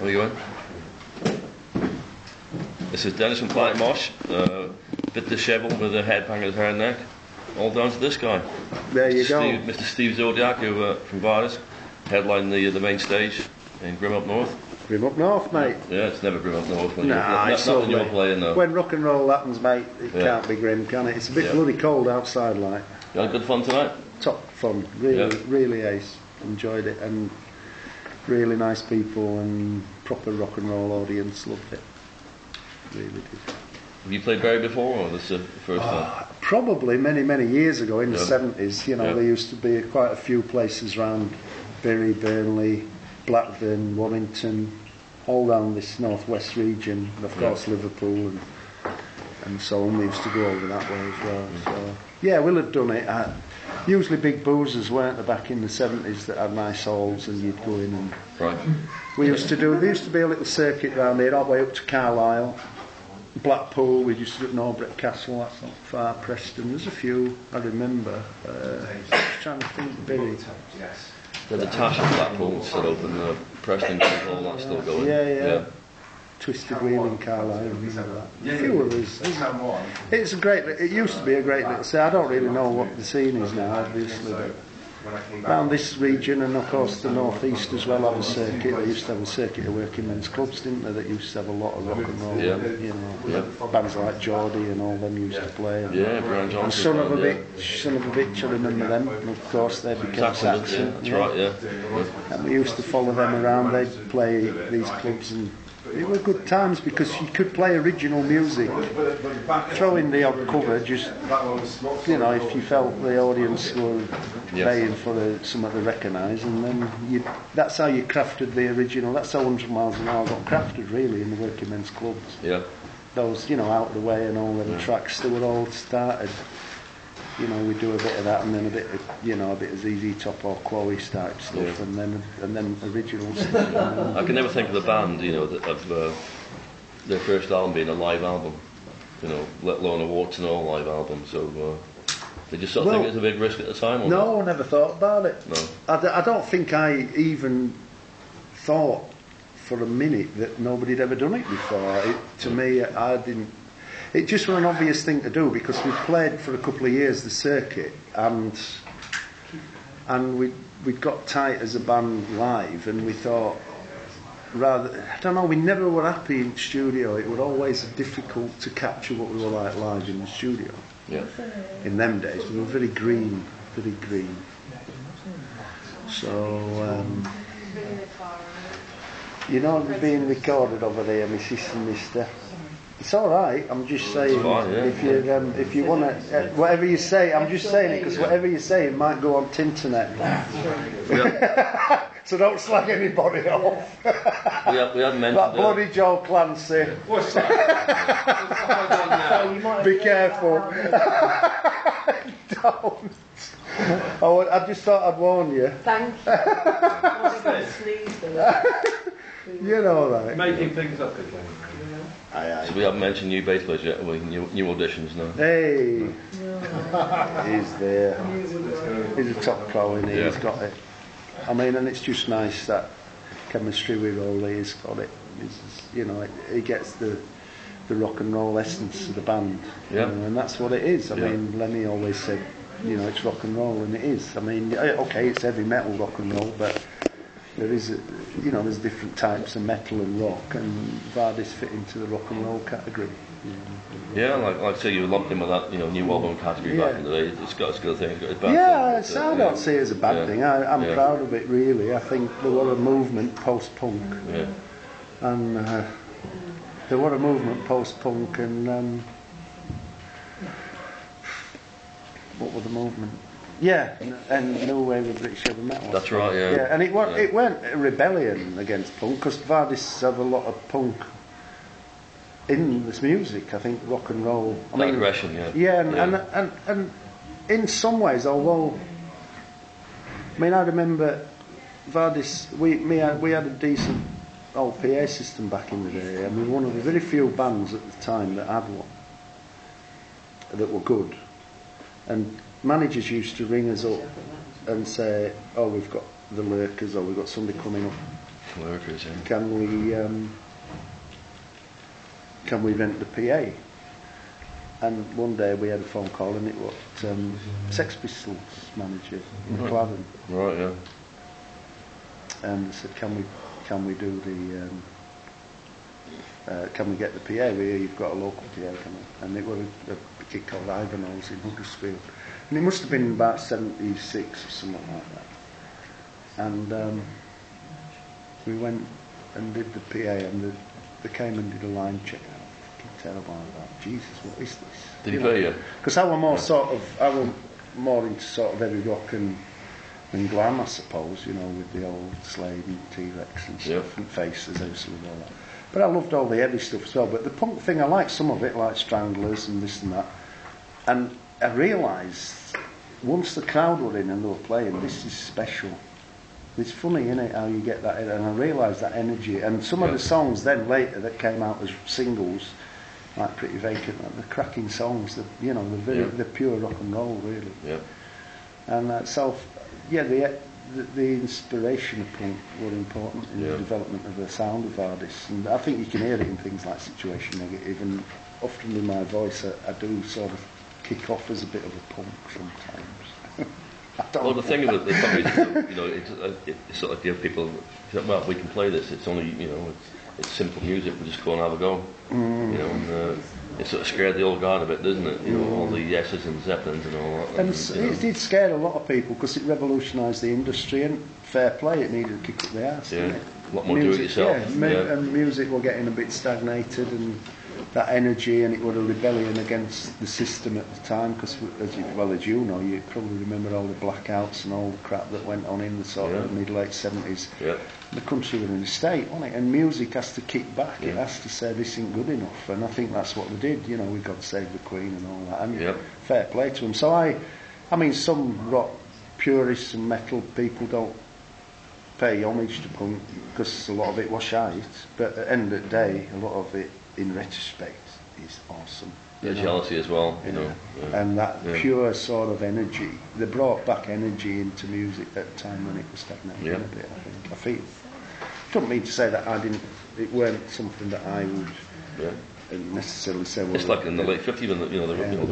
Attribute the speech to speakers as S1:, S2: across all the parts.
S1: Where are you going? This is Dennis from Planet Mosh, bit dishevelled with a head banging his hair and neck, all down to this guy.
S2: There you go.
S1: Mr. Steve Zodiac, who from Vardis, headlining the main stage in Grimm Up North.
S2: Grimm Up North, mate.
S1: Yeah, it's never Grimm Up North when
S2: it's
S1: not when you're playing though.
S2: When rock and roll happens, mate, it can't be grim, can it? It's a bit bloody cold outside, like.
S1: You had good fun tonight?
S2: Top fun, really ace. Enjoyed it, and really nice people and proper rock and roll audience. Loved it. Really did.
S1: Have you played Barry before, or this is the first time?
S2: Probably many years ago in the 70s. You know, there used to be quite a few places around Bury, Burnley, Blackburn, Warrington, all around this northwest region, and of course Liverpool and so on. We used to go over that way as well. So yeah, we'll have done it. Usually big boozers, weren't there, back in the 70s, that had nice halls and you'd go in and...
S1: Right.
S2: There used to be a little circuit around here, all the way up to Carlisle, Blackpool. We used to do it in Albrecht Castle, that's not far. Preston, there's a few I remember. Just trying to think. Billy.
S1: The Tash in Blackpool still open, the Preston Hall, that's still going.
S2: Yeah. Twisted Wheel in Carlisle, remember that. A few others. It's a great. It used to be a great little scene. I don't really know what the scene is now, obviously, but around this region, and of course the northeast as well, have a circuit. They used to have a circuit of working men's clubs, didn't they? That used to have a lot of rock and roll. You know, bands like Geordie and all them used to play.
S1: Brian Johnson.
S2: And Son of a Bitch, I remember them. And of course they became Saxon.
S1: That's right.
S2: And we used to follow them around. They'd play these clubs, and it were good times because you could play original music, throw in the odd cover, just, you know, if you felt the audience were paying for something to recognise, and then that's how you crafted the original. That's how 100 Miles an Hour got crafted, really, in the working men's clubs. Yeah. Those, you know, Out of the Way and all them tracks, they were all started. You know, we do a bit of that, and then a bit of ZZ Top or Chloe type stuff, and then original stuff.
S1: I can never think of the band, you know, of their first album being a live album, you know, let alone a warts and all live album. So they just sort of think it was a big risk at the time. Or
S2: no, I never thought about it.
S1: No,
S2: I don't think I even thought for a minute that nobody'd ever done it before. To me, I didn't. It just was an obvious thing to do because we played for a couple of years the circuit, and we'd got tight as a band live, and we thought, we never were happy in studio. It was always difficult to capture what we were like live in the studio.
S1: Yeah.
S2: In them days, we were very green. So, you know, we're being recorded over there, my sister and mister. It's all right. I'm just saying, if you want to, whatever you say, I'm just saying it because whatever you say it might go on Tinternet. So don't slag anybody off.
S1: we haven't mentioned
S2: that bloody Joe Clancy.
S3: What's that?
S2: Be careful. Don't. I just thought I'd warn you.
S4: Thank you.
S2: You know that.
S3: Making things up again.
S1: So we haven't mentioned new bass players yet, new auditions now.
S2: Hey, he's there. He's a top pro in here. He's got it. I mean, and it's just nice that chemistry with Ollie. He's got it. You know, he gets the rock and roll essence of the band.
S1: Yeah.
S2: You know, and that's what it is. I mean, Lemmy always said, you know, it's rock and roll, and it is. I mean, okay, it's heavy metal rock and roll, but there is, there's different types of metal and rock, and Vardis fit into the rock and roll category.
S1: Yeah, like I say, you lumped him with that, new album category back in the day. It's got its good thing, it's got its bad thing.
S2: I don't see it as a bad thing. I'm proud of it, really. I think there was a movement post-punk, and there was a movement post-punk, and what was the movement? Yeah, and New Wave of British Heavy Metal.
S1: That's right,
S2: Yeah, and it weren't a rebellion against punk, because Vardis have a lot of punk in this music. I think rock and roll.
S1: Aggression,
S2: and in some ways, although I remember Vardis. We had a decent old PA system back in the day. I mean, one of the very few bands at the time that had one that were good, and managers used to ring us up and say, "Oh, we've got the Lurkers, or we've got somebody coming up
S1: Where it is, yeah.
S2: Can we rent the PA? And one day we had a phone call, and it was Sex Pistols manager in Claddon.
S1: Right, yeah.
S2: And they said, can we do the can we get the PA? You've got a local PA coming. And it was a kid called Ivanhoe's in Huddersfield. And it must have been about 76 or something like that. And we went and did the PA, and they came and did a line check. Fucking terrible. I was like, Jesus, what is this?
S1: Did he pay you?
S2: Because I was more into sort of heavy rock and glam, I suppose, with the old Slade and T-Rex and stuff, and Faces, House and all that. But I loved all the heavy stuff as well. But the punk thing, I liked some of it, like Stranglers and this and that. And I realised, once the crowd were in and they were playing, this is special. It's funny, isn't it, how you get that, and I realised that energy. And some of the songs then later that came out as singles, like Pretty Vacant, like the cracking songs, the pure rock and roll, really.
S1: Yeah.
S2: And the inspiration of punk were important in the development of the sound of Vardis. And I think you can hear it in things like Situation Negative, and often in my voice I do sort of kick off as a bit of a punk sometimes.
S1: Well, the thing about the song is, it's sort of give people, well, we can play this. It's only, it's simple music. We just go and have a go. And it sort of scared the old guard a bit, doesn't it? All the Yeses and Zeppelins and all that.
S2: And it did scare a lot of people because it revolutionised the industry, and fair play, it needed to kick up the arse.
S1: Yeah, a lot more do-it-yourself.
S2: And music were getting a bit stagnated, and that energy, and it was a rebellion against the system at the time, because as you know, you probably remember all the blackouts and all the crap that went on in the sort of mid-late 70s.
S1: Yeah.
S2: The country was in a state, wasn't it? And music has to kick back. It has to say this isn't good enough, and I think that's what they did. We God Save the Queen and all that, and fair play to them. So I mean, some rock purists and metal people don't pay homage to punk because a lot of it was shite, but at the end of the day, a lot of it, in retrospect, is awesome.
S1: Jealousy as well,
S2: And that pure sort of energy, they brought back energy into music at a time when it was stagnating a bit, I feel. Don't mean to say that it weren't something that I would necessarily say. Well,
S1: it's like in the late 50s when the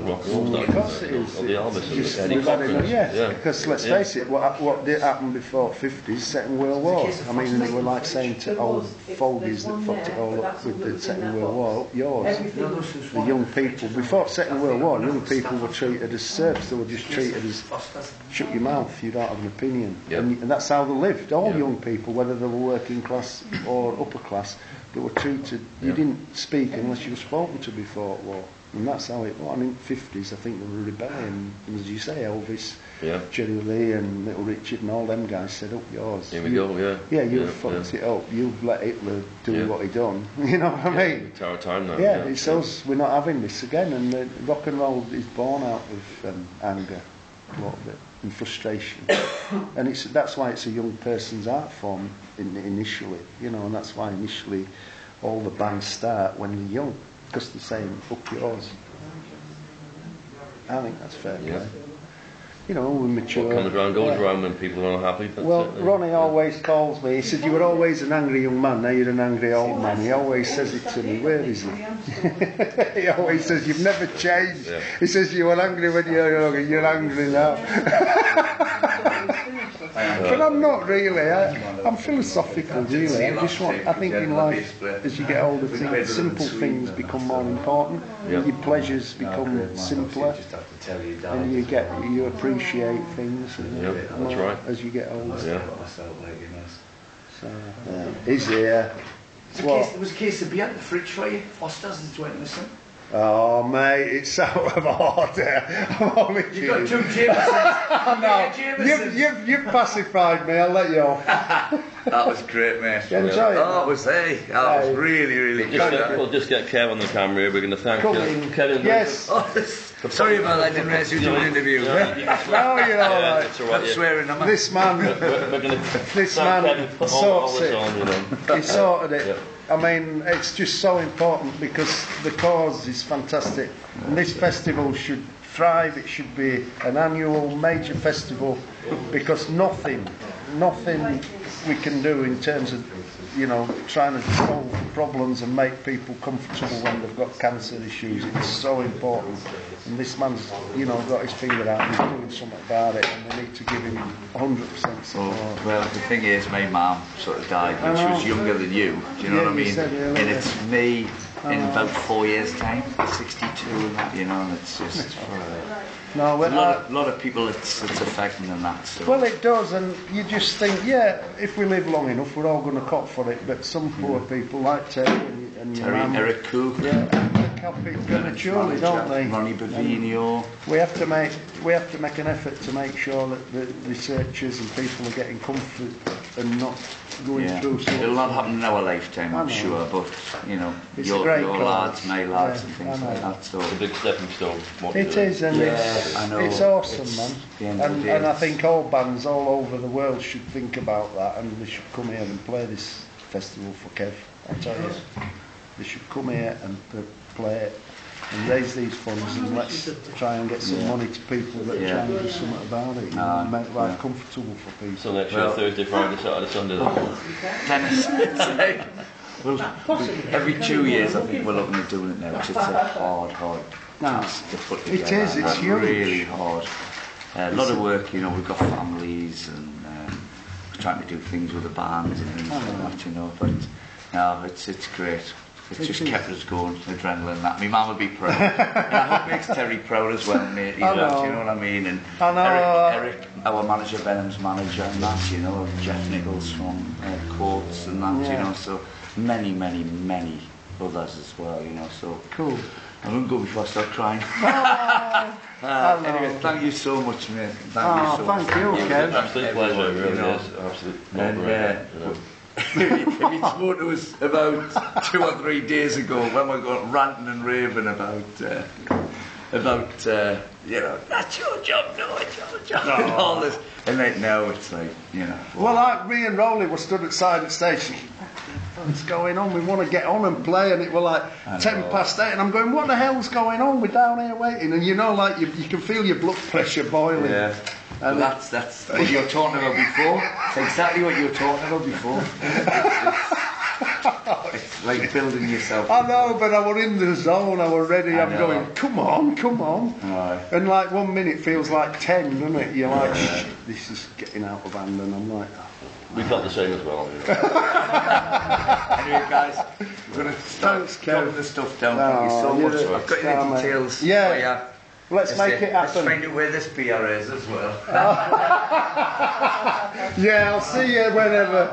S1: rock and roll started.
S2: Of course it is.
S1: Or the Elvis and the Eddie Cochran.
S2: Because let's face it, what did happen before 50s, Second World War. I mean, they were like saying to old fogies that fucked it all up with the Second World War, yours, the young people. Before Second World War, young people were treated as serfs. They were just treated as, shut your mouth, you don't have an opinion. And that's how they lived. All young people, whether they were working class or upper class, they were treated, you didn't speak unless you were spoken to before war. And that's how it was. I mean, 50s, I think they were rebelling. And as you say, Elvis, Jerry Lee and Little Richard and all them guys said, up yours.
S1: Here we go,
S2: you fucked it up. You've let Hitler do what he done. You know what I mean?
S1: It's our time now.
S2: It's us. We're not having this again. And rock and roll is born out of anger, a lot of it, and frustration. And that's why it's a young person's art form initially, and that's why initially all the bands start when they're young, because they're saying, up yours. I think that's fair play. We're mature.
S1: What comes around goes around when people are unhappy.
S2: Ronnie always calls me. He said, you were always an angry young man, now you're an angry old man. He always says it to me. Where is he? He always says, you've never changed. He says, you were angry when you were young, and you're angry now. But I'm not really. I'm philosophical, really. I think in life, as you get older, simple things become more important. Your pleasures become simpler, and you appreciate things.
S1: That's right.
S2: As you get older. So, he's here.
S3: There was a case of beer at the fridge for you. Foster's is joining us.
S2: Oh, mate, it's out of order. I'm only kidding.
S3: You've got two Jamesons.
S2: You've pacified me, I'll let you off.
S3: That was great, mate.
S2: You enjoy it?
S3: That was really, really good.
S1: We'll just get Kev on the camera. We're going to thank Kevin.
S2: Yes.
S3: Sorry about that, I didn't realise you were doing an interview.
S2: No, you're all right.
S1: It's all right.
S3: I'm swearing, am I?
S2: This man sorts it. He sorted it.
S1: Yeah.
S2: I mean, it's just so important because the cause is fantastic. And this festival should thrive. It should be an annual major festival because nothing we can do in terms of you know, trying to solve problems and make people comfortable when they've got cancer issues. It's so important. And this man's, you know, got his finger out and he's doing something about it, and we need to give him 100% support.
S4: Well, the thing is, my mum sort of died when she was younger than you. Do you know what I mean? And it's me in about 4 years' time, 62 and that, you know, and it's just...
S2: No,
S4: a lot of people it's affecting them that. So.
S2: Well, it does, and you just think, yeah, if we live long enough, we're all going to cop for it. But some poor people, like Terry and your mum,
S4: Eric Cook,
S2: yeah, they cop it prematurely, don't they?
S4: Ronnie Bavino.
S2: We have to make an effort to make sure that the researchers and people are getting comfort and not going through.
S4: It'll not happen in our lifetime, I'm sure, but you know, your lads, my lads, and things like that. So
S1: it's a big stepping stone.
S2: It is, and it's awesome, man. And I think all bands all over the world should think about that, and they should come here and play this festival for Kev. I tell you, they should come here and play it and raise these funds, and let's try and get some money to people that are trying to do something about it, and make life comfortable for people.
S1: So next year, Thursday, Friday, Saturday, Sunday.
S4: Dennis, every 2 years I think we're looking at doing it now, which is a hard task to put together.
S2: It is, it's huge.
S4: Really hard. A lot of work, you know, we've got families and we're trying to do things with the bands and things like that, you know, but no, it's great. It's just kept us going, adrenaline and that. My mum would be proud. And I hope it makes Terry proud as well, mate. You know what I mean? And Eric, our manager, Benham's manager, and that, you know, Jeff Nichols from Courts and that, you know, so many others as well, you know, so.
S2: Cool.
S4: I won't go before I start crying. Anyway, thank you so much, mate.
S2: Thank you, Kev.
S1: Absolute pleasure, it really is. Absolute
S4: if you spoke to us about 2 or 3 days ago when we got ranting and raving about you know, that's your job, no, it's your job, and all this, and like now it's like, you know.
S2: Well, like me and Rowley were stood at side station. What's going on? We want to get on and play, and it were like 8:10, and I'm going, what the hell's going on? We're down here waiting, and you know, like you can feel your blood pressure boiling.
S4: Yeah. And that's what you were talking about before. It's exactly what you were talking about before. It's like building yourself.
S2: I know, but I were in the zone. I were ready. I'm going, come on. Right. And like 1 minute feels like 10, doesn't it? You're like, shit, this is getting out of hand, and I'm like,
S1: we felt the same as well.
S4: Anyway, guys, we're going to start dropping the stuff down. Thank you so much. I've got your details.
S2: Yeah. Let's make it happen.
S4: Let's find out where this beer is as well.
S2: Yeah, I'll see you whenever.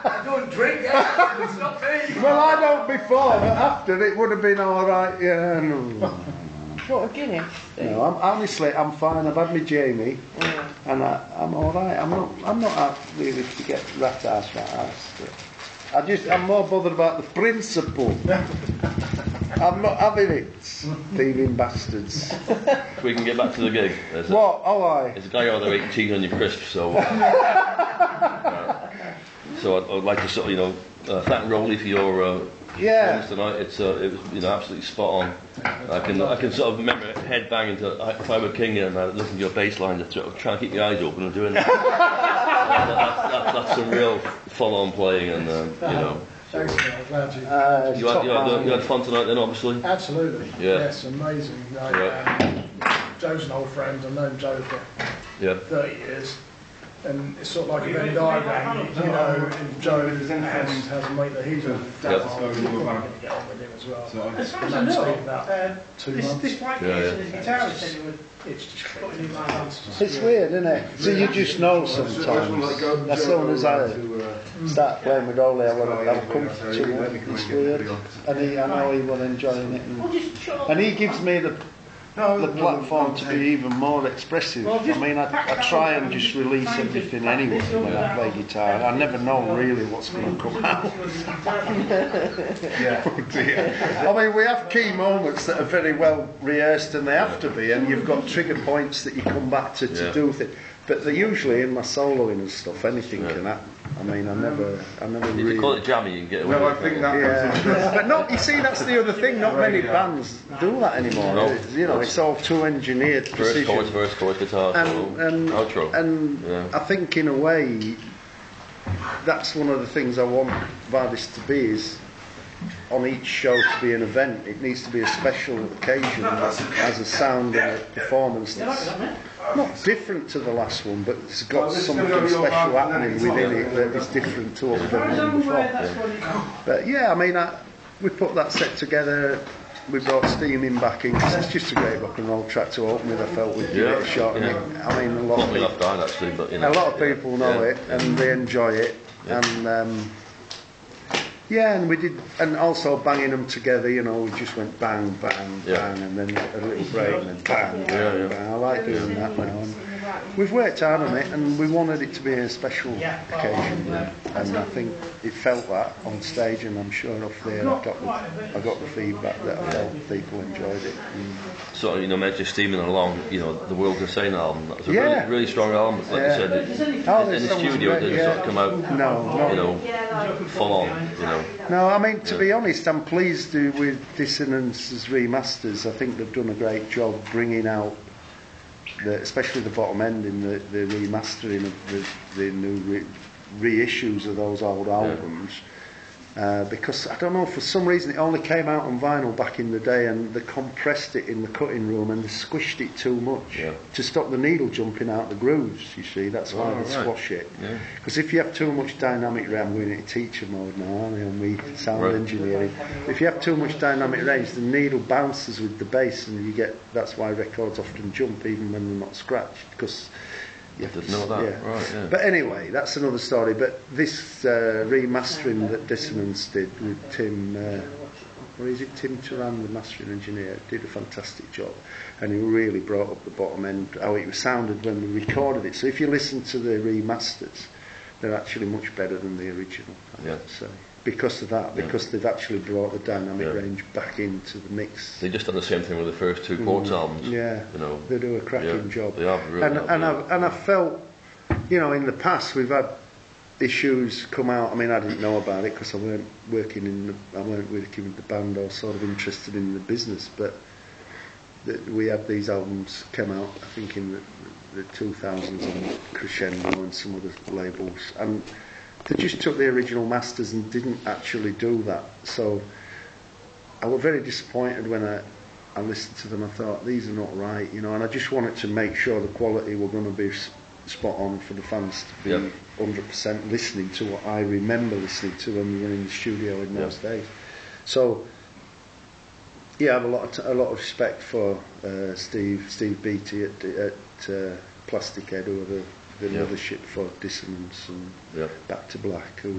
S4: I don't drink it. It's not me.
S2: Well, I don't before, but after it would have been all right. Yeah, no.
S5: What, a Guinness?
S2: No, honestly, I'm fine. I've had my Jamie, and I'm all right. I'm not out really to get rat ass. I'm more bothered about the principle. I'm not having it, thieving bastards.
S1: We can get back to the gig. There's a guy out there eating cheese on your crisp, so. So I'd like to sort of, you know, thank Rowley for your performance tonight. It was, you know, absolutely spot on. I can sort of remember headbanging to if I were king here and I listen to your bass line, to sort of try and keep your eyes open and doing that. That's some real full-on playing, and you know.
S6: Thanks, I'm glad
S1: you had fun tonight then, obviously?
S6: Absolutely.
S1: Yeah.
S6: Yes, amazing. Joe's an old friend. I've known Joe for 30 years. And it's sort of like a Venn diagram, you know, if Joe has a mate that he's going to get on with him as well. So I've known Steve about 2 months.
S5: This white person is guitarist said it would.
S6: It's just
S2: It's weird, isn't it? So you just know sometimes. As soon as I start playing with Ollie, I'll come to him. It's weird. And I know he will enjoying it. And he gives me the platform to be even more expressive. I mean, I try and just release everything anyway when I play guitar. I never know really what's going to come out. I mean, we have key moments that are very well rehearsed, and they have to be, and you've got trigger points that you come back to do things. But they're usually in my soloing and stuff. Anything can happen. I mean, I never
S1: if
S2: really.
S1: you call it jammy, you can get away.
S2: Well, I think that. But not. You see, that's the other thing. Not many bands do that anymore.
S1: No.
S2: You know, it's all too engineered.
S1: First chorus, guitar,
S2: and
S1: outro.
S2: And I think in a way, that's one of the things I want Vardis to be, is on each show to be an event. It needs to be a special occasion that has a sound and a performance that's not different to the last one, but it's got something special happening within it that is different to what we've ever done before. But yeah, I mean, we put that set together. We brought Steaming back in because it's just a great rock and roll track to open with. I felt we'd give it a shot. And I mean, a lot of people know it and they enjoy it. And and we did, and also banging them together. You know, we just went bang, bang, bang, and then a little break, and then bang, bang, bang. I like doing that now. And we've worked hard on it, and we wanted it to be a special occasion, and I think it felt that on stage, and I'm sure off there I got the feedback that I felt people enjoyed it.
S1: So, you know, mentioned Steaming Along, you know, the World's Insane album. That was a really, really strong album. Like you said, in the studio it didn't sort of come out, you know, full on, you know.
S2: No, I mean, to be honest, I'm pleased with Dissonance's remasters. I think they've done a great job bringing out, especially the bottom end in the remastering of the new reissues of those old albums. Because, I don't know, for some reason it only came out on vinyl back in the day, and they compressed it in the cutting room and they squished it too much to stop the needle jumping out the grooves, you see. That's why they squash it. Because if you have too much dynamic range, I'm going into teacher mode now, aren't I, on me sound engineering. If you have too much dynamic range, the needle bounces with the bass, and that's why records often jump even when they're not scratched, because you have to know that. But anyway, that's another story. But this remastering that Dissonance did with Tim, Tim Turan, the mastering engineer, did a fantastic job, and he really brought up the bottom end, how it sounded when we recorded it. So if you listen to the remasters, they're actually much better than the original, I have to say. Because of that, because they've actually brought the dynamic range back into the mix.
S1: They just done the same thing with the first two Quartz albums.
S2: Yeah,
S1: you know,
S2: they do a cracking job.
S1: They have really
S2: and I felt, you know, in the past we've had issues come out. I mean, I didn't know about it because I weren't working with the band or sort of interested in the business. But we had these albums come out, I think, in the 2000s on Crescendo and some other labels, and they just took the original masters and didn't actually do that. So I was very disappointed when I listened to them. I thought, these are not right, you know, and I just wanted to make sure the quality were going to be spot on for the fans to be 100% listening to what I remember listening to when we were in the studio in those days. So I have a lot of respect for Steve Beattie at Plastic Head, who are the mothership for Dissonance and Back to Black. Who,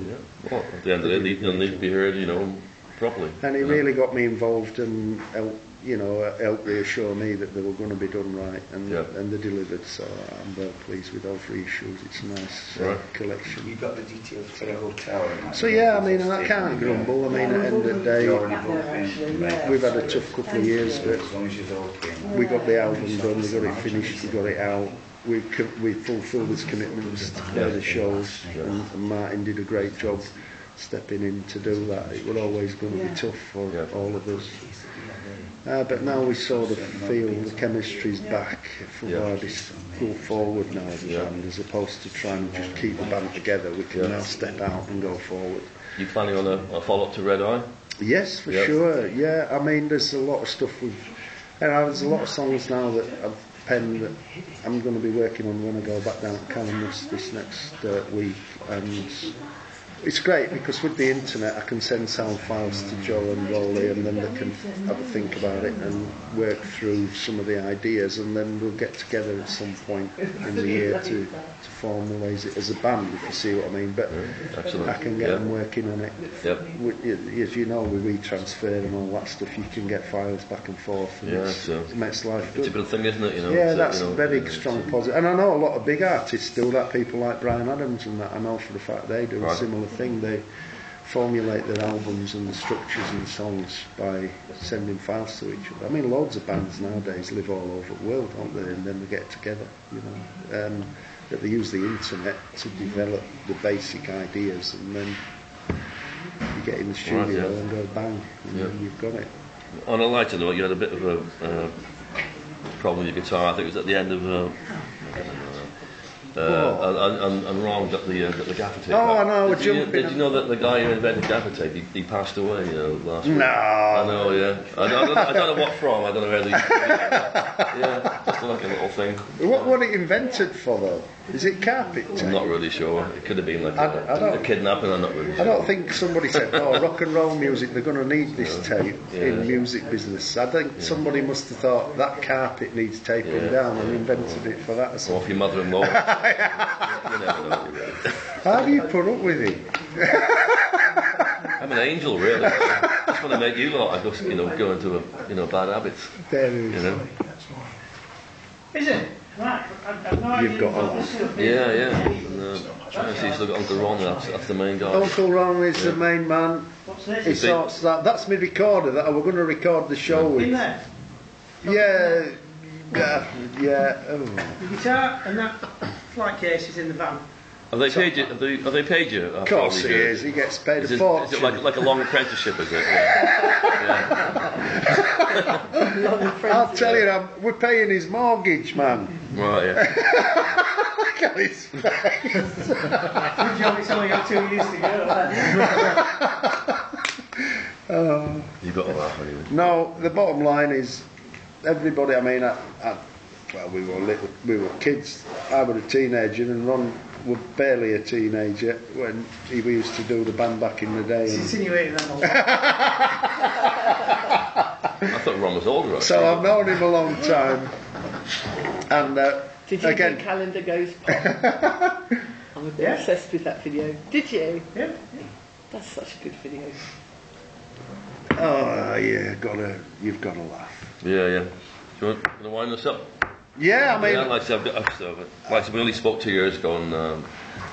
S1: well, at the end of the day, they'll need to be heard, you know, properly.
S2: And he really got me involved and helped reassure me that they were going to be done right, and they delivered. So I'm very pleased with all three issues. It's a nice collection.
S3: You got the details for the hotel.
S2: So I mean, and I can't grumble. I mean, at the end of the day, we've had a tough couple of years, but we got the album done, we got it finished, we got it out. We fulfilled his commitments to play the shows, and Martin did a great job stepping in to do that. It was always going to be tough for all of us. But now we sort of feel the chemistry's back for Vardis to go forward now as a band, as opposed to trying to just keep the band together. We can now step out and go forward.
S1: You planning on a follow-up to Red Eye?
S2: Yes, for sure. Yeah, I mean, there's a lot of stuff there's a lot of songs now that I've penned that I'm going to be working on when I go back down to Calamus this next week, and it's great because with the internet I can send sound files to Joe and Rolly, and then they can have a think about it and work through some of the ideas, and then we'll get together at some point in the year to formalise it as a band, if you see what I mean. But I can get them working on it. As you know, with retransfer and all that stuff, you can get files back and forth, and it makes life good.
S1: It's a good thing, isn't it? You know,
S2: that's a very strong positive. And I know a lot of big artists do that, people like Brian Adams and that. I know for the fact they do a similar thing. They formulate their albums and the structures and songs by sending files to each other. I mean, loads of bands nowadays live all over the world, don't they? And then they get together, you know. That they use the internet to develop the basic ideas, and then you get in the studio and go bang, and then you've got it.
S1: On a lighter note, you had a bit of a problem with your guitar. I think it was at the end of and Ron got the gaffer tape.
S2: Oh, I know.
S1: Did you know that the guy who invented gaffer tape, he passed away last week?
S2: No.
S1: I know, yeah. I don't know what from. I don't know where they. Yeah, just like a little thing.
S2: What was it invented for though? Is it carpet tape?
S1: I'm not really sure. It could have been like a kidnapping. I'm not really sure.
S2: I don't think somebody said, "Oh, rock and roll music. They're going to need this tape in music business." I think somebody must have thought that carpet needs taping down and invented it for that. Or something.
S1: Or if your mother-in-law. You never know.
S2: How do you put up with it?
S1: I'm an angel, really. I just want to make you lot. I just, go into bad habits.
S2: There it is.
S5: Is it? Right.
S2: You've got all.
S1: Yeah. And, trying to see if Uncle Ron. That's the main guy.
S2: Uncle Ron is the main man.
S5: What's this?
S2: He sorts that. That's my recorder that I was going to record the show with.
S5: In there?
S2: Yeah. Oh.
S5: The guitar and that flight case is in the van.
S1: Have they paid you? Have they paid you?
S2: Of course he is. He gets paid a fortune.
S1: Is it like a long apprenticeship? Is it?
S2: I'll tell you, we're paying his mortgage, man.
S1: Right. Yeah.
S2: Look at his face.
S5: Good job. It's only got 2 years to go.
S1: You've got to laugh anyway.
S2: No, the bottom line is everybody. I mean, well, we were kids. I was a teenager, and Ron was barely a teenager when we used to do the band back in the day.
S5: It's insinuating that.
S1: I thought Ron was older. Actually.
S2: So I've known him a long time, and
S7: did you
S2: again,
S7: do Calendar Goes Pop? I'm obsessed with that video. Did you?
S5: Yeah.
S7: That's such a good video.
S2: Oh yeah, you've got to laugh.
S1: Yeah. Do you want to wind us up?
S2: Yeah, I mean,
S1: like I said, we only spoke 2 years ago, and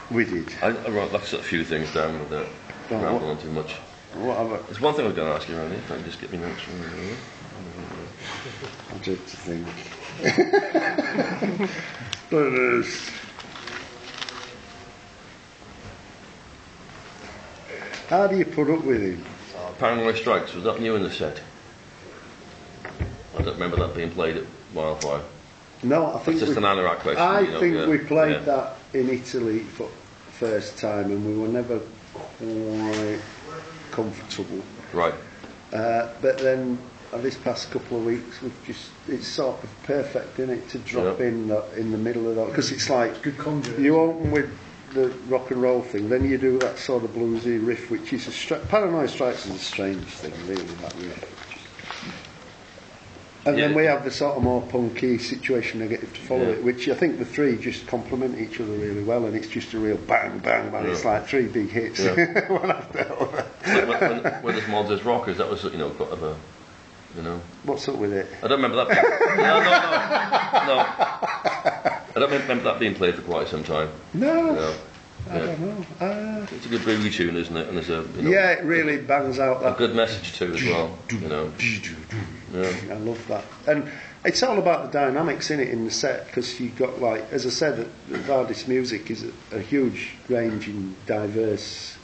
S2: we did.
S1: I wrote a few things down without rambling on too much.
S2: Whatever.
S1: There's one thing I was going to ask you, Randy. If I can just get me notes.
S2: I'm just to think. But how do you put up with him?
S1: Paranoid Strikes, was that new in the set? I don't remember that being played at Wildfire.
S2: No, I think
S1: it's just an anorak question.
S2: I think we played that in Italy for the first time, and we were never quite comfortable.
S1: Right.
S2: But then this past couple of weeks, it's sort of perfect, isn't it, to drop in the middle of that, because it's like
S6: good conduit.
S2: You open with the rock and roll thing, then you do that sort of bluesy riff, which is Paranoid Strikes is a strange thing, really, that riff. And then we have the sort of more punky situation negative to follow it, which I think the three just complement each other really well, and it's just a real bang, bang, bang. It's like 3 big hits one after another.
S1: When there's Monsters Rockers, that was got of a,
S2: What's up with it?
S1: I don't remember that. No. I don't remember that being played for quite some time.
S2: No. I don't know.
S1: It's a good boogie tune, isn't it? And there's
S2: it really bangs out that.
S1: A good message too, as well.
S2: I love that, and it's all about the dynamics in it in the set, because you got, like, as I said, the Vardis music is a huge range in diverse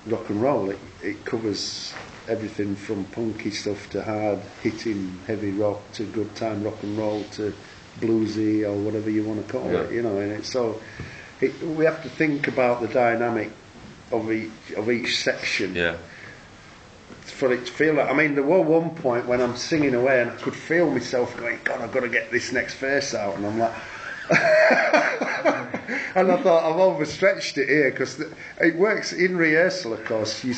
S2: rock and roll. It covers everything from punky stuff to hard hitting heavy rock to good time rock and roll to bluesy or whatever you want to call it, and it's so. We have to think about the dynamic of each section for it to feel like. I mean, there was one point when I'm singing away and I could feel myself going, God, I've got to get this next verse out, and I'm like, and I thought I've overstretched it here, because it works in rehearsal. Of course, you're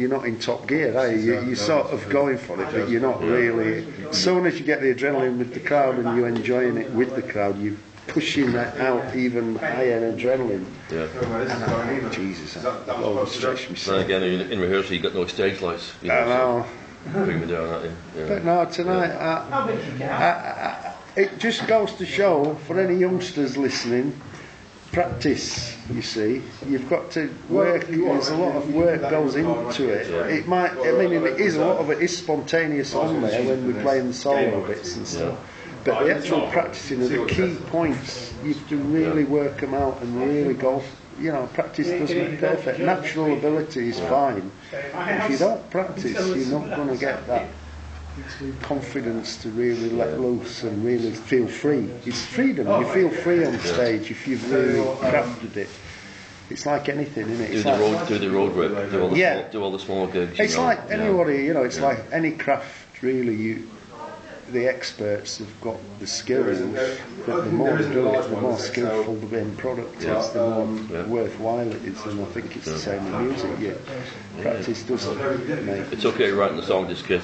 S2: not in top gear, are you? You're sort of going for it, but you're not really. As soon as you get the adrenaline with the crowd and you're enjoying it with the crowd, you pushing that out even higher adrenaline. Jesus, I've overstretched myself.
S1: And again, in rehearsal, you got no stage lights.
S2: I know.
S1: Bring me down, aren't you?
S2: But no, tonight, it just goes to show, for any youngsters listening, practice, you see. You've got to work, there's a lot of work goes into it. It is, a lot of it is spontaneous on there when we're playing the solo bits and stuff. But the actual practicing of the key points, you have to really work them out and really go. Practice doesn't make perfect. Natural ability is fine. If you don't practice, you're not going to get that confidence to really let loose and really feel free. It's freedom. You feel free on stage if you've really crafted it. It's like anything, isn't it?
S1: Do the road work, do all the small gigs.
S2: It's like anybody, it's like any craft really. The experts have got the skills, but the more they do it, the more skillful the end product is, the more worthwhile it is, and I think it's the same in music. Practice doesn't make.
S1: It's okay writing the song just because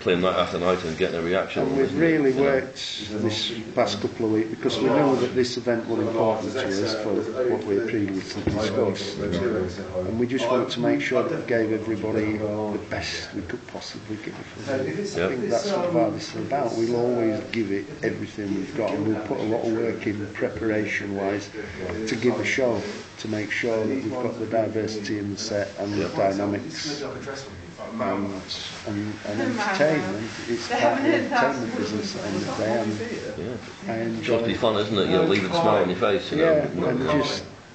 S1: playing night after night and getting a reaction.
S2: And we've really worked this past couple of weeks because we know that this event was important to us for what we previously discussed, and we just wanted to make sure that we gave everybody the best we could possibly give. I think that's what Vardis is about. We'll always give it everything we've got, and we'll put a lot of work in preparation-wise to give a show, to make sure that we've got the diversity in the set and the dynamics and entertainment. It's part of the entertainment business at the end of the day.
S1: It's supposed to be fun, isn't it? Leave a smile on your face.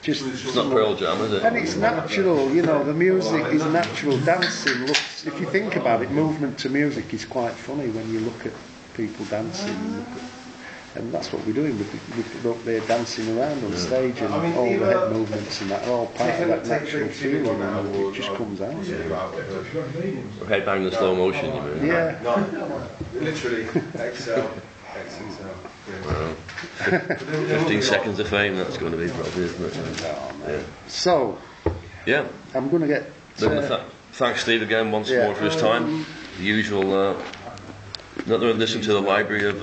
S1: It's not Pearl Jam, is it?
S2: And it's natural, the music is natural. Dancing looks, if you think about it, movement to music is quite funny when you look at people dancing. And that's what we're doing. We're up there dancing around on stage, and all the head movements and that are all part of that natural feeling, and it just comes out.
S1: Head bang in slow motion, you mean?
S2: Yeah.
S8: Literally, exhale.
S1: 15 seconds of fame, that's going to be probably, isn't it?
S2: So, I'm going to get...
S1: thanks Steve again once more for his time. The usual... not listen to the library of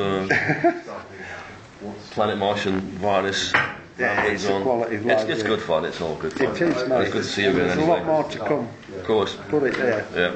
S1: Planet Martian, Vardis.
S2: It's a quality library.
S1: It's good fun, it's all good fun.
S2: It is, mate.
S1: It's good to see you again.
S2: There's a lot more to come.
S1: Of course.
S2: Put it there.
S1: Yeah.